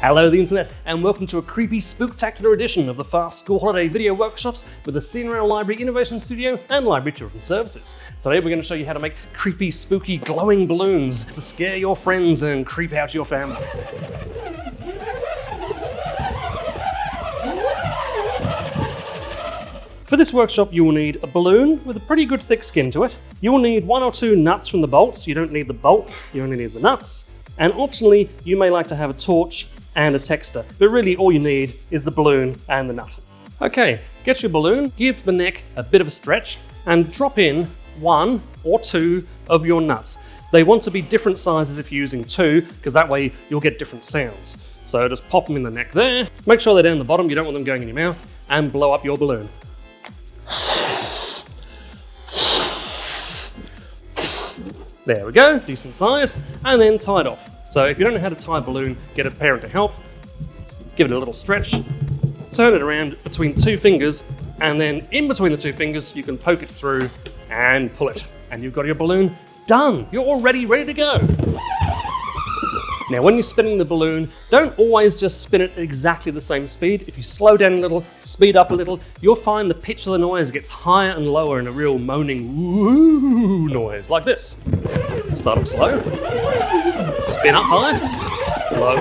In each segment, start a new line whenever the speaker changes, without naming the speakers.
Hello the internet, and welcome to a creepy, spooktacular edition of the Fast School Holiday Video Workshops with the CNRL Library Innovation Studio and Library Children's Services. Today we're going to show you how to make creepy, spooky, glowing balloons to scare your friends and creep out your family. For this workshop you will need a balloon with a pretty good thick skin to it. You will need 1 or 2 nuts from the bolts. You don't need the bolts, you only need the nuts. And optionally, you may like to have a torch and a texter, but really all you need is the balloon and the nut. Okay, get your balloon, give the neck a bit of a stretch, and drop in 1 or 2 of your nuts. They want to be different sizes if you're using 2, because that way you'll get different sounds. So just pop them in the neck there, make sure they're down the bottom, you don't want them going in your mouth, and blow up your balloon. There we go, decent size, and then tie it off. So if you don't know how to tie a balloon, get a parent to help, give it a little stretch, turn it around between 2 fingers, and then in between the 2 fingers, you can poke it through and pull it. And you've got your balloon done. You're already ready to go. Now, when you're spinning the balloon, don't always just spin it at exactly the same speed. If you slow down a little, speed up a little, you'll find the pitch of the noise gets higher and lower in a real moaning woo noise, like this. Start up slow, spin up high, low.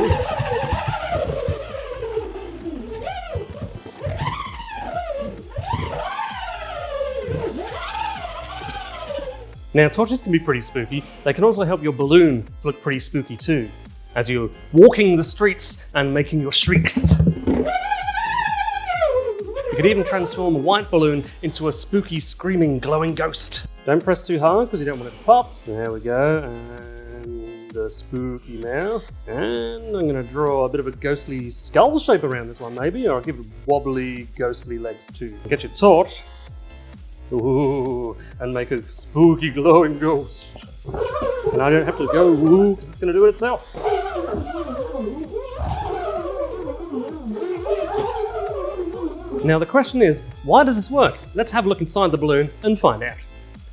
Now, torches can be pretty spooky. They can also help your balloon to look pretty spooky too, as you're walking the streets and making your shrieks. You could even transform a white balloon into a spooky, screaming, glowing ghost. Don't press too hard because you don't want it to pop. There we go, and a spooky mouth. And I'm gonna draw a bit of a ghostly skull shape around this one maybe, or I'll give it wobbly, ghostly legs too. Get your torch. Ooh, and make a spooky, glowing ghost. And I don't have to go woo, because it's going to do it itself. Now the question is, why does this work? Let's have a look inside the balloon and find out.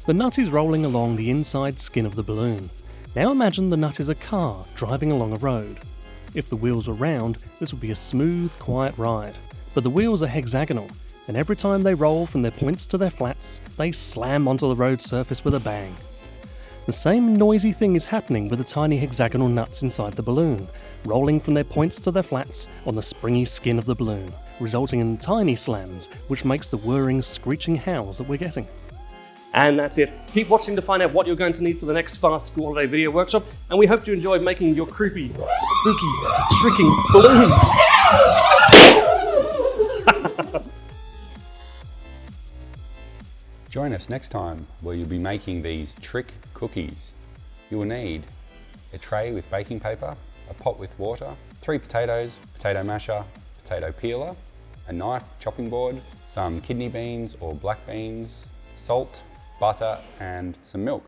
The nut is rolling along the inside skin of the balloon. Now imagine the nut is a car driving along a road. If the wheels were round, this would be a smooth, quiet ride. But the wheels are hexagonal, and every time they roll from their points to their flats, they slam onto the road surface with a bang. The same noisy thing is happening with the tiny hexagonal nuts inside the balloon, rolling from their points to their flats on the springy skin of the balloon, resulting in tiny slams, which makes the whirring, screeching howls that we're getting.
And that's it. Keep watching to find out what you're going to need for the next Fast School Holiday video workshop, and we hope you enjoyed making your creepy, spooky, shrieking balloons.
Join us next time where you'll be making these trick cookies. You will need a tray with baking paper, a pot with water, 3 potatoes, potato masher, potato peeler, a knife, chopping board, some kidney beans or black beans, salt, butter and some milk.